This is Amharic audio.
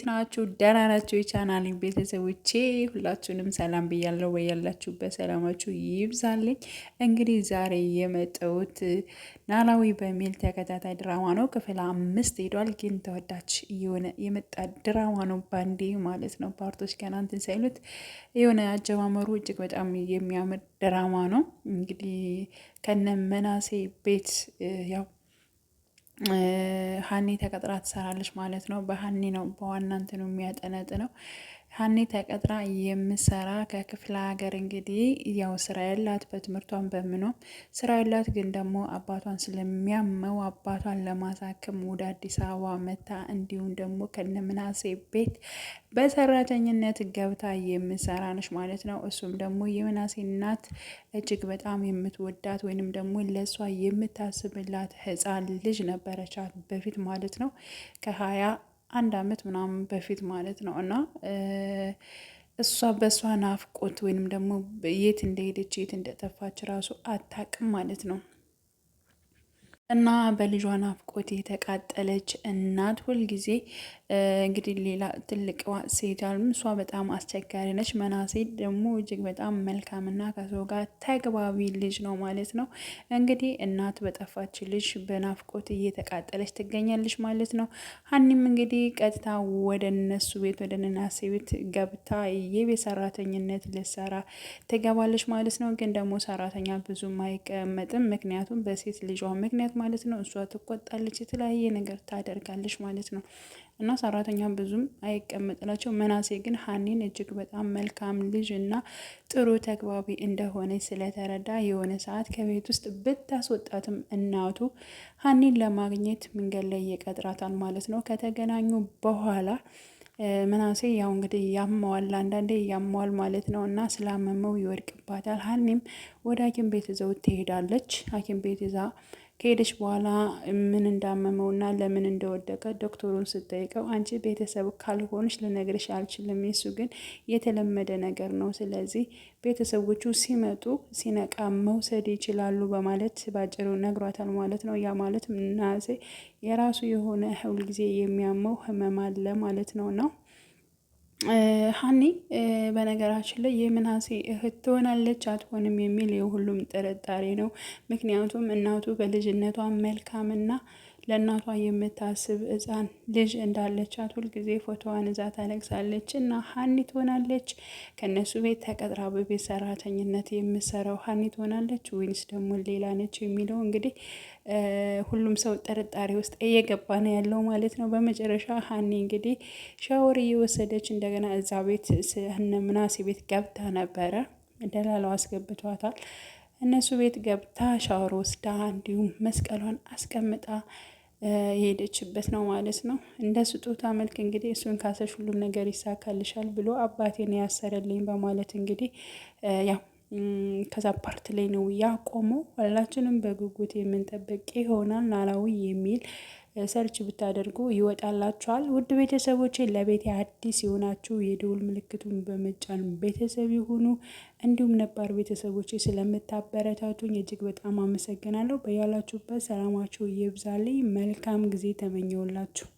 ናችሁ ደህና ናችሁ? የቻናሌ ቤተሰቦቼ ሁላችሁንም ሰላም ብያለሁ። በያላችሁበት ሰላማችሁ ይብዛልኝ። እንግዲህ ዛሬ የመጣሁት ኖላዊ በሚል ተከታታይ ድራማ ነው። ክፍል 5 ሄዷል። ግን ተወዳጅ የሆነ የመጣ ድራማ ነው። ባንዴ ማለት ነው። ፓርቶች ገና እንትን ሳይሉት የሆነ አጀማመሩ እጅግ በጣም የሚያምር ድራማ ነው። እንግዲህ ከነ መናሴ ቤት ያው ሀኒ ተቀጥራ ትሰራለች ማለት ነው። በሀኒ ነው በዋናንት ነው የሚያጠነጥነው። ሀኒ ተቀጥራ የምሰራ ከክፍለ ሀገር እንግዲህ ያው ስራ ያላት በትምህርቷን በምኗም ስራ ያላት፣ ግን ደግሞ አባቷን ስለሚያመው አባቷን ለማሳከም ወደ አዲስ አበባ መታ እንዲሁም ደግሞ ከነምናሴ ቤት በሰራተኝነት ገብታ የምሰራ ነች ማለት ነው። እሱም ደግሞ የምናሴ እናት እጅግ በጣም የምትወዳት ወይንም ደግሞ ለእሷ የምታስብላት ህፃን ልጅ ነበረቻት በፊት ማለት ነው። ከ21 ዓመት ምናምን በፊት ማለት ነው። እና እሷ በእሷ ናፍቆት ወይንም ደግሞ የት እንደሄደች የት እንደጠፋች ራሱ አታውቅም ማለት ነው። እና በልጇ ናፍቆት የተቃጠለች እናት ሁልጊዜ እንግዲህ ሌላ ትልቅ ሴት አልም እሷ በጣም አስቸጋሪ ነች። መናሴ ደግሞ እጅግ በጣም መልካምና ከሰው ጋር ተግባቢ ልጅ ነው ማለት ነው። እንግዲህ እናት በጠፋች ልጅ በናፍቆት እየተቃጠለች ትገኛለች ማለት ነው። ሀኒም እንግዲህ ቀጥታ ወደ እነሱ ቤት ወደ መናሴ ቤት ገብታ የቤት ሰራተኝነት ልትሰራ ትገባለች ማለት ነው። ግን ደግሞ ሰራተኛ ብዙም አይቀመጥም፣ ምክንያቱም በሴት ልጇ ምክንያት ማለት ነው። እሷ ትቆጣለች፣ የተለያየ ነገር ታደርጋለች ማለት ነው። እና ሰራተኛ ብዙም አይቀመጥላቸው። መናሴ ግን ሀኒን እጅግ በጣም መልካም ልጅ እና ጥሩ ተግባቢ እንደሆነ ስለተረዳ የሆነ ሰዓት ከቤት ውስጥ ብታስወጣትም እናቱ ሀኒን ለማግኘት መንገድ ላይ ይቀጥራታል ማለት ነው። ከተገናኙ በኋላ መናሴ ያው እንግዲህ ያመዋል፣ አንዳንዴ ያመዋል ማለት ነው። እና ስላመመው ይወድቅባታል። ሀኒም ወደ ሐኪም ቤት ይዘው ትሄዳለች። ሐኪም ቤት ይዛ ከሄደች በኋላ ምን እንዳመመውና ለምን እንደወደቀ ዶክተሩን ስጠይቀው አንቺ ቤተሰብ ካልሆንሽ ልነግርሽ አልችልም፣ እሱ ግን የተለመደ ነገር ነው፣ ስለዚህ ቤተሰቦቹ ሲመጡ ሲነቃ መውሰድ ይችላሉ በማለት ባጭሩ ነግሯታል ማለት ነው። ያ ማለት ምናሴ የራሱ የሆነ ሁልጊዜ የሚያመው ህመም አለ ማለት ነው። ሀኒ በነገራችን ላይ የምናሴ እህት ትሆናለች አትሆንም የሚል የሁሉም ጥርጣሬ ነው። ምክንያቱም እናቱ በልጅነቷ መልካምና ለእናቷ የምታስብ ሕፃን ልጅ እንዳለቻት ሁልጊዜ ፎቶዋን እዛ ታለቅሳለች። እና ሀኒ ትሆናለች ከእነሱ ቤት ተቀጥራ በቤት ሰራተኝነት የምሰራው ሀኒ ትሆናለች ወይንስ ደግሞ ሌላ ነች የሚለው እንግዲህ ሁሉም ሰው ጥርጣሬ ውስጥ እየገባ ነው ያለው ማለት ነው። በመጨረሻ ሀኒ እንግዲህ ሻወር እየወሰደች እንደገና እዛ ቤት ምናሴ ቤት ገብታ ነበረ። ደላላው አስገብቷታል። እነሱ ቤት ገብታ ሻወር ወስዳ እንዲሁም መስቀሏን አስቀምጣ የሄደችበት ነው ማለት ነው። እንደ ስጦታ መልክ እንግዲህ እሱን ካሰሽ ሁሉም ነገር ይሳካልሻል ብሎ አባቴን ያሰረልኝ በማለት እንግዲህ ያው ከዛ ፓርት ላይ ነው ያቆመው። ሁላችንም በጉጉት የምንጠብቅ ይሆናል። ኖላዊ የሚል ሰርች ብታደርጉ ይወጣላችኋል። ውድ ቤተሰቦቼ ለቤት አዲስ የሆናችሁ የደውል ምልክቱን በመጫን ቤተሰብ ይሁኑ። እንዲሁም ነባር ቤተሰቦቼ ስለምታበረታቱኝ እጅግ በጣም አመሰግናለሁ። በያላችሁበት ሰላማችሁ ይብዛልኝ። መልካም ጊዜ ተመኘውላችሁ።